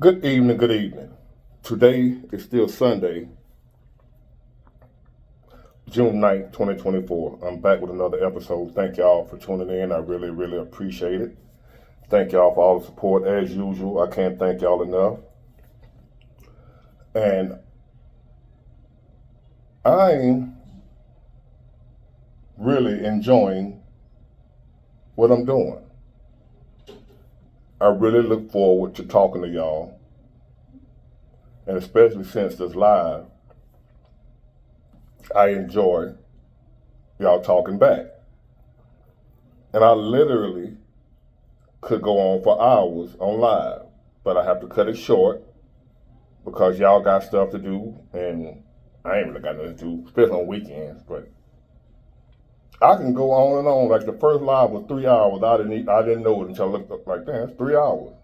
Good evening, good evening. Today is still Sunday, June 9th, 2024. I'm back with another episode. Thank y'all for tuning in. I really appreciate it. Thank y'all for all the support as usual. I can't thank y'all enough. And I'm really enjoying what I'm doing. I really look forward to talking to y'all. And especially since this live, I enjoy y'all talking back. And I literally could go on for hours on live, but I have to cut it short because y'all got stuff to do, and I ain't really got nothing to do, especially on weekends. But I can go on and on. Like the first live was 3 hours. I didn't know it until I looked up like, damn, it's 3 hours.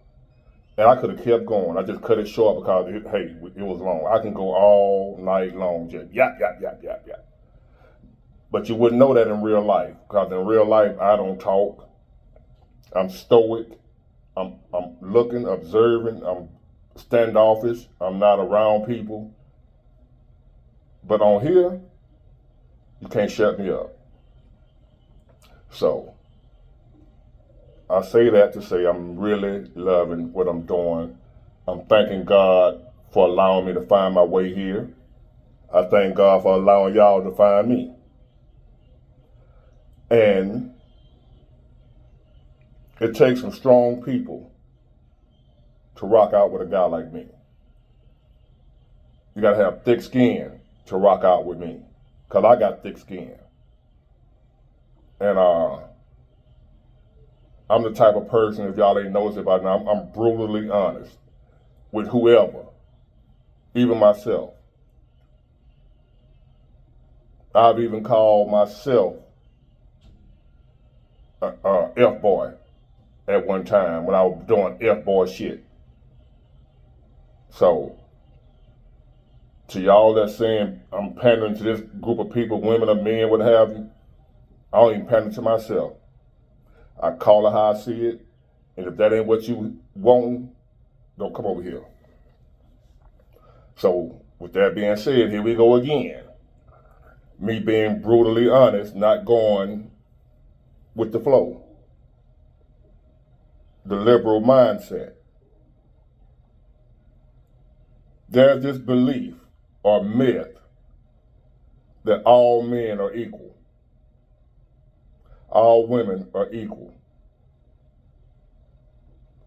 And I could have kept going. I just cut it short because it was long. I can go all night long, just yap. But you wouldn't know that in real life, because in real life I don't talk. I'm stoic. I'm looking, observing. I'm standoffish. I'm not around people. But on here, you can't shut me up. So I say that to say I'm really loving what I'm doing. I'm thanking God for allowing me to find my way here. I thank God for allowing y'all to find me. And it takes some strong people to rock out with a guy like me. You gotta have thick skin to rock out with me, because I got thick skin. And I'm the type of person, if y'all ain't noticed it by now, I'm brutally honest with whoever, even myself. I've even called myself a F-boy at one time when I was doing F-boy shit. So, to y'all that's saying I'm pandering to this group of people, women or men, what have you, I don't even pander to myself. I call it how I see it, and if that ain't what you want, don't come over here. So, with that being said, here we go again. Me being brutally honest, not going with the flow. The liberal mindset. There's this belief or myth that all men are equal. All women are equal.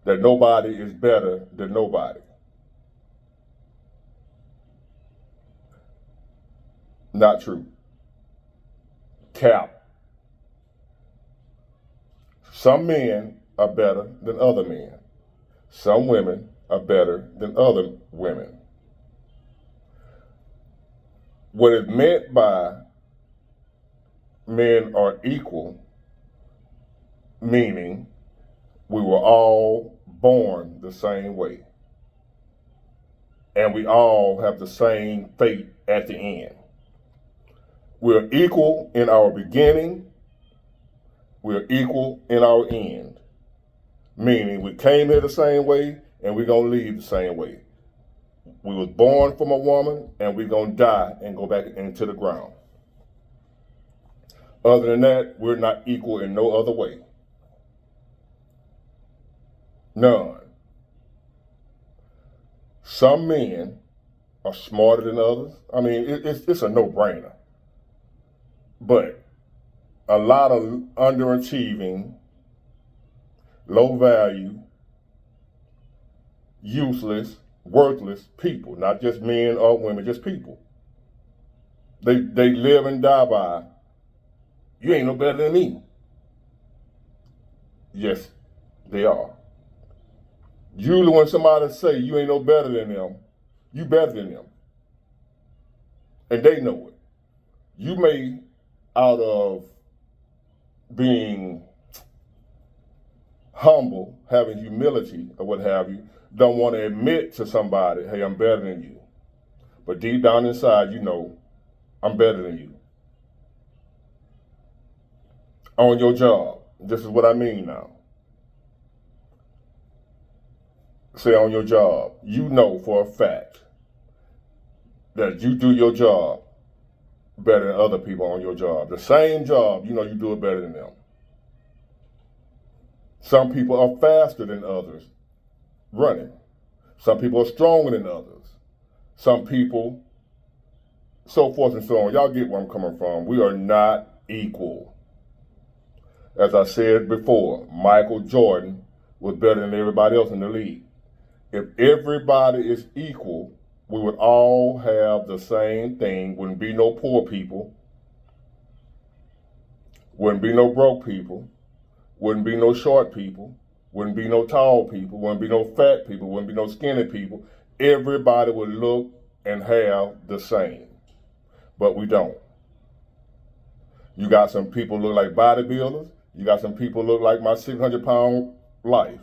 That nobody is better than nobody. Not true. Cap. Some men are better than other men. Some women are better than other women. What is meant by men are equal, meaning we were all born the same way. And we all have the same fate at the end. We're equal in our beginning. We're equal in our end. Meaning we came here the same way and we're going to leave the same way. We was born from a woman and we're going to die and go back into the ground. Other than that, we're not equal in no other way. None. Some men are smarter than others. I mean, it's a no-brainer. But a lot of underachieving, low value, useless, worthless people, not just men or women, just people. They live and die by, you ain't no better than me. Yes, they are. Usually when somebody say you ain't no better than them, you better than them. And they know it. You may, out of being humble, having humility or what have you, don't want to admit to somebody, hey, I'm better than you. But deep down inside, you know, I'm better than you. On your job, this is what I mean now. say on your job, you know for a fact that you do your job better than other people on your job. The same job, you know you do it better than them. Some people are faster than others running. Some people are stronger than others. Some people, so forth and so on. Y'all get where I'm coming from. We are not equal. As I said before, Michael Jordan was better than everybody else in the league. If everybody is equal, we would all have the same thing. Wouldn't be no poor people. Wouldn't be no broke people. Wouldn't be no short people. Wouldn't be no tall people. Wouldn't be no fat people. Wouldn't be no skinny people. Everybody would look and have the same. But we don't. You got some people look like bodybuilders. You got some people look like my 600-pound life.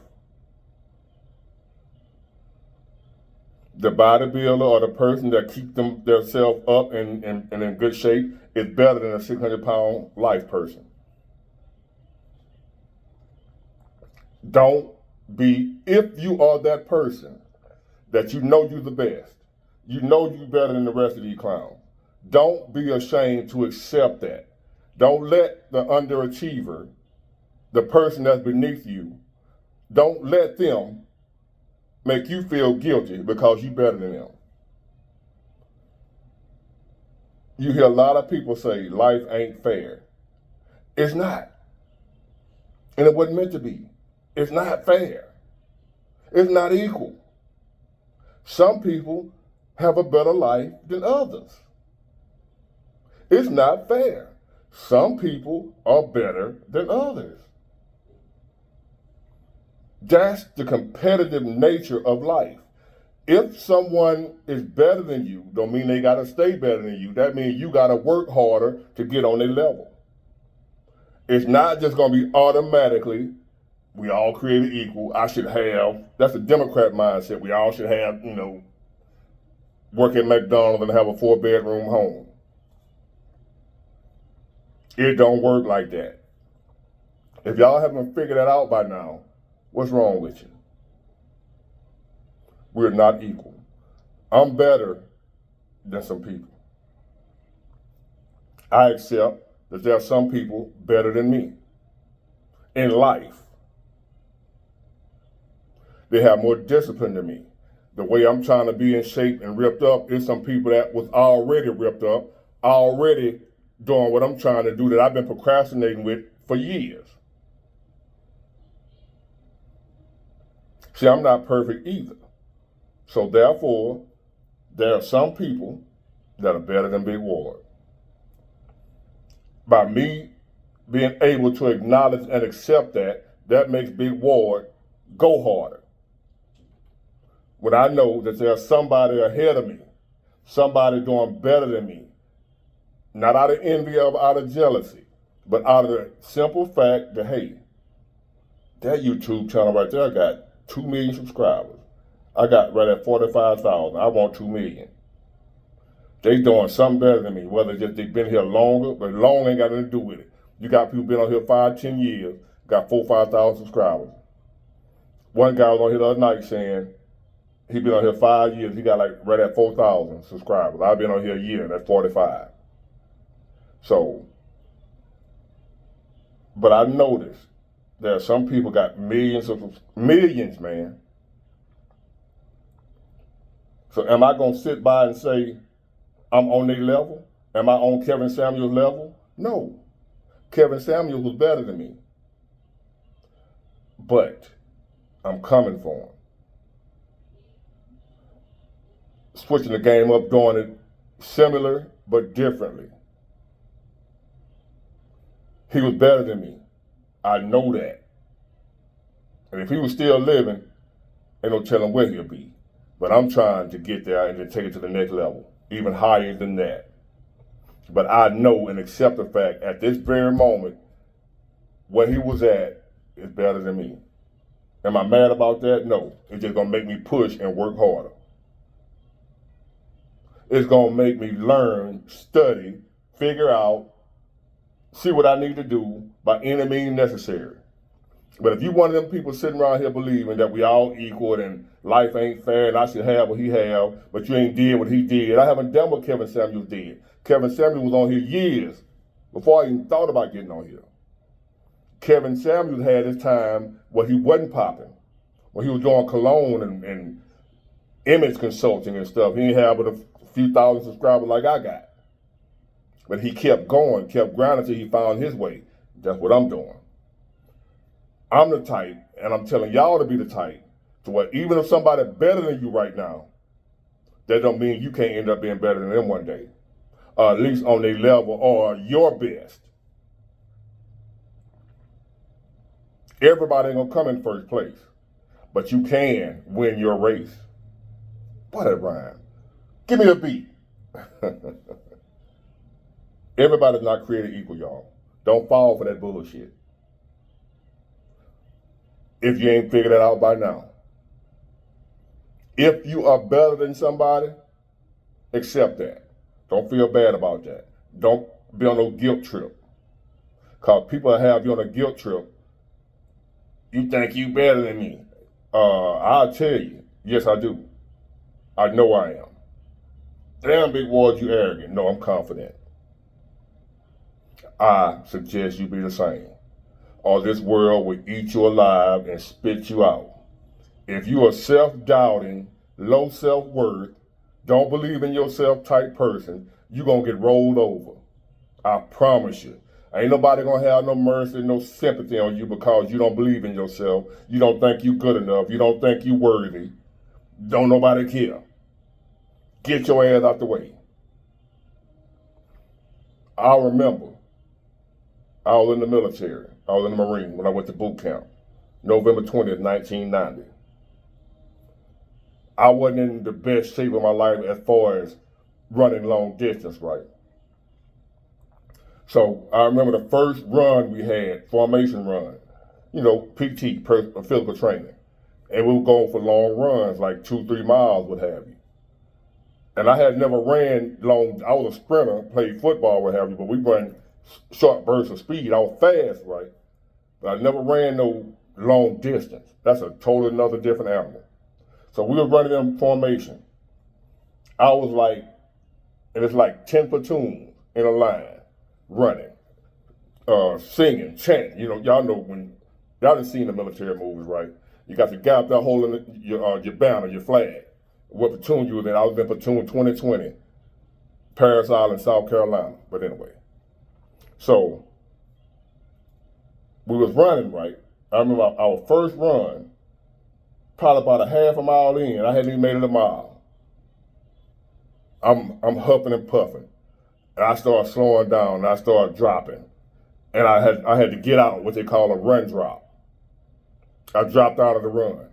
The bodybuilder or the person that keep themselves up and in good shape is better than a 600-pound life person. Don't be, if you are that person that you know you're the best, you know you're better than the rest of these clowns, don't be ashamed to accept that. Don't let the underachiever, the person that's beneath you, don't let them make you feel guilty because you're better than them. You hear a lot of people say life ain't fair. It's not. And it wasn't meant to be. It's not fair. It's not equal. Some people have a better life than others. It's not fair. Some people are better than others. That's the competitive nature of life. If someone is better than you, don't mean they got to stay better than you. That means you got to work harder to get on their level. It's not just going to be automatically, we all created equal. I should have, that's a Democrat mindset. We all should have, work at McDonald's and have a 4-bedroom home. It don't work like that. If y'all haven't figured that out by now, what's wrong with you? We're not equal. I'm better than some people. I accept that there are some people better than me in life. They have more discipline than me. The way I'm trying to be in shape and ripped up is some people that was already ripped up, already doing what I'm trying to do that I've been procrastinating with for years. See, I'm not perfect either. So therefore, there are some people that are better than Big Ward. By me being able to acknowledge and accept that, that makes Big Ward go harder. When I know that there's somebody ahead of me, somebody doing better than me, not out of envy or out of jealousy, but out of the simple fact that, hey, that YouTube channel right there got 2 million subscribers. I got right at 45,000. I want 2 million. They doing something better than me, whether just they've been here longer, but long ain't got nothing to do with it. You got people been on here 5, 10 years, got 4, 5,000 subscribers. One guy was on here the other night saying he been on here 5 years, he got like right at 4,000 subscribers. I've been on here a year, and that's 45. So, but I noticed there are some people got millions, man. So am I going to sit by and say, I'm on their level? Am I on Kevin Samuels' level? No. Kevin Samuels was better than me. But I'm coming for him. Switching the game up, doing it similar but differently. He was better than me. I know that. And if he was still living, ain't no telling where he'll be. But I'm trying to get there and to take it to the next level, even higher than that. But I know and accept the fact at this very moment, where he was at is better than me. Am I mad about that? No. It's just going to make me push and work harder. It's going to make me learn, study, figure out, see what I need to do by any means necessary. But if you one of them people sitting around here believing that we all equal and life ain't fair and I should have what he have, but you ain't did what he did, I haven't done what Kevin Samuels did. Kevin Samuels was on here years before I even thought about getting on here. Kevin Samuels had his time where he wasn't popping, when he was doing cologne and image consulting and stuff. He didn't have but a few thousand subscribers like I got. But he kept going, kept grinding until he found his way. That's what I'm doing. I'm the type, and I'm telling y'all to be the type, to where even if somebody better than you right now, that don't mean you can't end up being better than them one day. At least on their level or your best. Everybody ain't gonna come in first place, but you can win your race. What a rhyme. Give me a beat. Everybody's not created equal, y'all. Don't fall for that bullshit. If you ain't figured it out by now. If you are better than somebody, accept that. Don't feel bad about that. Don't be on no guilt trip. Because people have you on a guilt trip. You think you better than me. I'll tell you, yes I do. I know I am. Damn, big Ward, you arrogant. No, I'm confident. I suggest you be the same, or this world will eat you alive and spit you out. If you are self-doubting, low self-worth, don't believe in yourself type person, you're going to get rolled over. I promise you. Ain't nobody going to have no mercy, no sympathy on you because you don't believe in yourself. You don't think you good enough. You don't think you worthy. Don't nobody care. Get your ass out the way. I remember I was in the military. I was in the Marine when I went to boot camp, November 20th, 1990. I wasn't in the best shape of my life as far as running long distance, right? So I remember the first run we had, formation run, PT, physical training. And we were going for long runs, like 2-3 miles, what have you. And I had never ran long. I was a sprinter, played football, what have you, but we ran short bursts of speed. I was fast, right? But I never ran no long distance. That's a totally another different animal. So we were running in formation. I was like, and it's like 10 platoons in a line, running, singing, chanting. Y'all know when, y'all done seen the military movies, right? You got the guy up there holding your banner, your flag. What platoon you was in? I was in platoon 2020, Parris Island, South Carolina. But anyway, so we was running, right? I remember our first run, probably about a half a mile in. I hadn't even made it a mile. I'm huffing and puffing, and I started slowing down. And I started dropping, and I had to get out what they call a run drop. I dropped out of the run,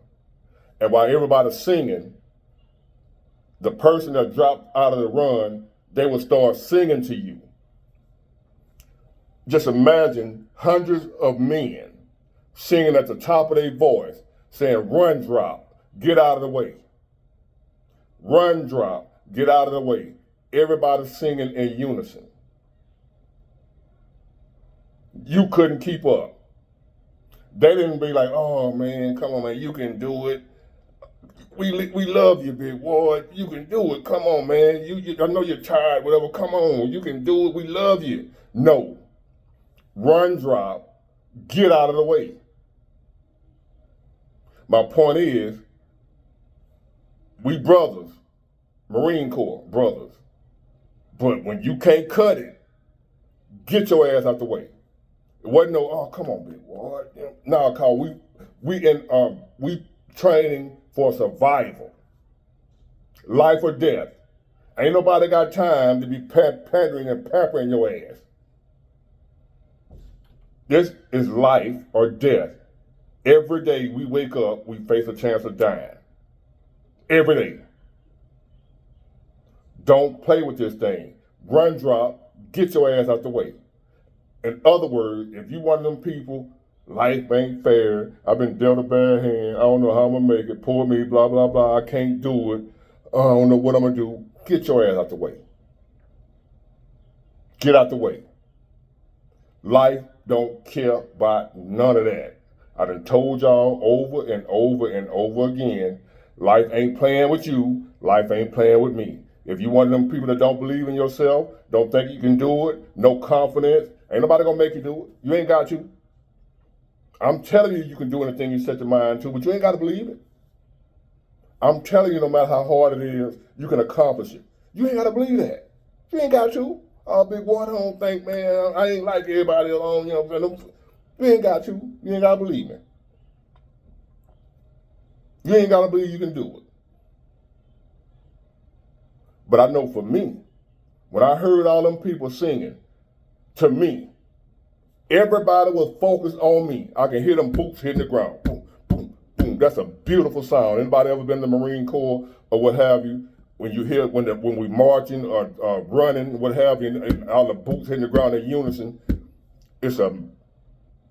and while everybody's singing, the person that dropped out of the run, they would start singing to you. Just imagine hundreds of men singing at the top of their voice, saying, "Run, drop, get out of the way. Run, drop, get out of the way." Everybody singing in unison. You couldn't keep up. They didn't be like, "Oh man, come on man, you can do it. We love you, Big Ward. You can do it. Come on, man. I know you're tired, whatever. Come on, you can do it. We love you." No. Run, drop, get out of the way. My point is, we brothers, Marine Corps brothers. But when you can't cut it, get your ass out the way. It wasn't no, "Oh, come on, Big Ward." No, cause we training for survival, life or death. Ain't nobody got time to be pandering and pampering your ass. This is life or death. Every day we wake up, we face a chance of dying. Every day. Don't play with this thing. Run, drop, get your ass out the way. In other words, if you one of them people, life ain't fair, I've been dealt a bad hand, I don't know how I'm gonna make it, poor me, blah, blah, blah, I can't do it, I don't know what I'm gonna do, get your ass out the way. Get out the way. Life don't care about none of that. I done told y'all over and over and over again, life ain't playing with you, life ain't playing with me. If you one of them people that don't believe in yourself, don't think you can do it, no confidence, ain't nobody gonna make you do it. You ain't got to. I'm telling you, you can do anything you set your mind to, but you ain't got to believe it. I'm telling you, no matter how hard it is, you can accomplish it. You ain't got to believe that. You ain't got to. Oh, big water don't think, man, I ain't like everybody alone, you know. You ain't got to. You ain't got to believe me. You ain't got to believe you can do it. But I know for me, when I heard all them people singing, to me, everybody was focused on me. I can hear them boots hitting the ground. Boom, boom, boom. That's a beautiful sound. Anybody ever been in the Marine Corps or what have you? When you hear when we marching or running, what have you, and all the boots hitting the ground in unison,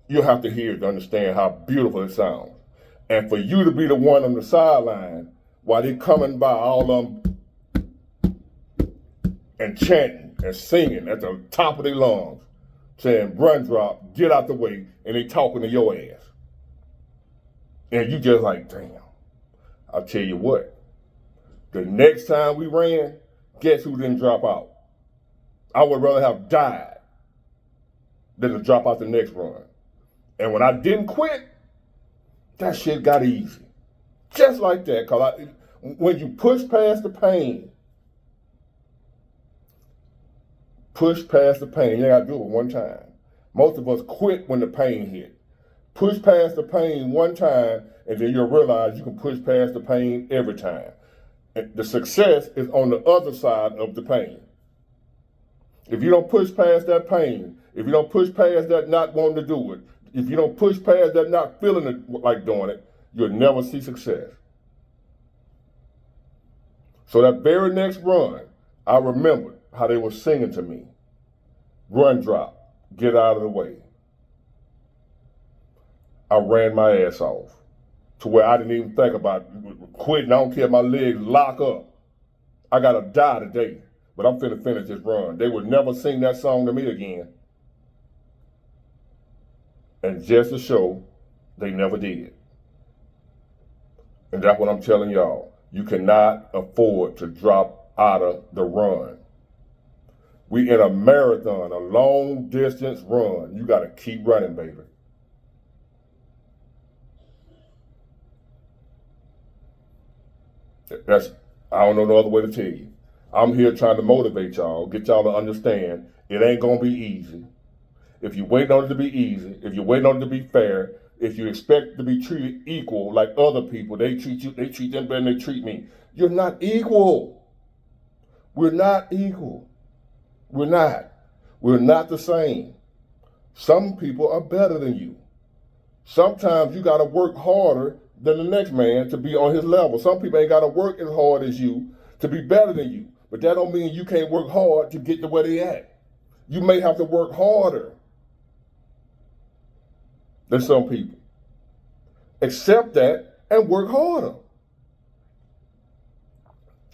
you have to hear it to understand how beautiful it sounds. And for you to be the one on the sideline while they coming by all of them and chanting and singing at the top of their lungs, saying, run, drop, get out the way, and they talking to your ass. And you just like, damn. I'll tell you what, the next time we ran, guess who didn't drop out? I would rather have died than to drop out the next run. And when I didn't quit, that shit got easy. Just like that, because when you push past the pain, you ain't got to do it one time. Most of us quit when the pain hit. Push past the pain one time, and then you'll realize you can push past the pain every time. And the success is on the other side of the pain. If you don't push past that pain, if you don't push past that not wanting to do it, if you don't push past that not feeling it like doing it, you'll never see success. So that very next run, I remembered how they were singing to me. Run, drop, get out of the way. I ran my ass off to where I didn't even think about quitting. I don't care if my legs lock up. I gotta die today, but I'm finna finish this run. They would never sing that song to me again. And just to show, they never did. And that's what I'm telling y'all. You cannot afford to drop out of the run. We in a marathon, a long distance run. You gotta keep running, baby. I don't know no other way to tell you. I'm here trying to motivate y'all, get y'all to understand it ain't gonna be easy. If you wait on it to be easy, if you wait on it to be fair, if you expect to be treated equal like other people, they treat them better than they treat me. You're not equal. We're not equal. We're not. We're not the same. Some people are better than you. Sometimes you gotta work harder than the next man to be on his level. Some people ain't gotta work as hard as you to be better than you. But that don't mean you can't work hard to get to where they at. You may have to work harder than some people. Accept that and work harder.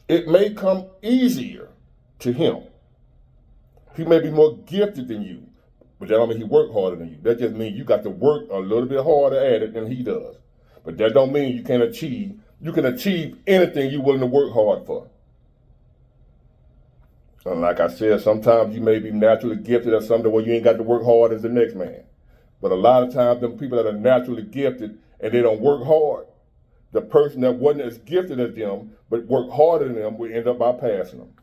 It may come easier to him. He may be more gifted than you, but that don't mean he work harder than you. That just means you got to work a little bit harder at it than he does. But that don't mean you can achieve anything you're willing to work hard for. And like I said, sometimes you may be naturally gifted at something where you ain't got to work hard as the next man. But a lot of times, them people that are naturally gifted and they don't work hard, the person that wasn't as gifted as them but worked harder than them will end up bypassing them.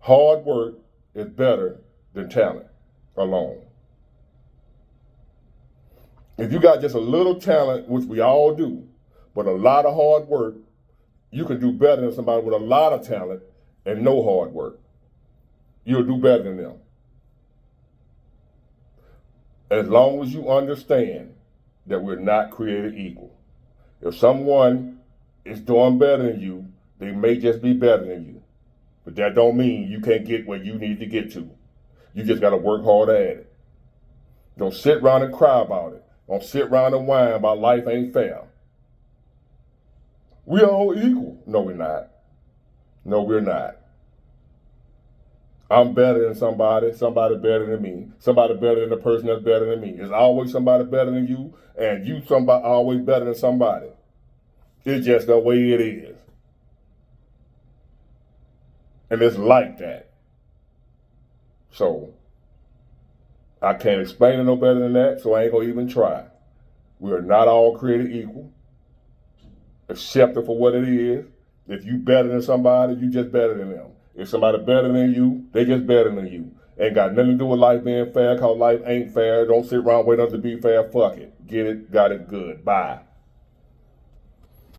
Hard work is better than talent alone. If you got just a little talent, which we all do, but a lot of hard work, you can do better than somebody with a lot of talent and no hard work. You'll do better than them. As long as you understand that we're not created equal. If someone is doing better than you, they may just be better than you. But that don't mean you can't get where you need to get to. You just got to work harder at it. Don't sit around and cry about it. Don't sit around and whine about life ain't fair. We're all equal. No, we're not. No, we're not. I'm better than somebody, somebody better than me, somebody better than the person that's better than me. There's always somebody better than you, and you somebody always better than somebody. It's just the way it is. And it's like that. So I can't explain it no better than that, so I ain't gonna even try. We are not all created equal. Accept it for what it is. If you better than somebody, you just better than them. If somebody better than you, they just better than you. Ain't got nothing to do with life being fair, cause life ain't fair. Don't sit around waiting on it to be fair. Fuck it. Get it, got it, good. Bye.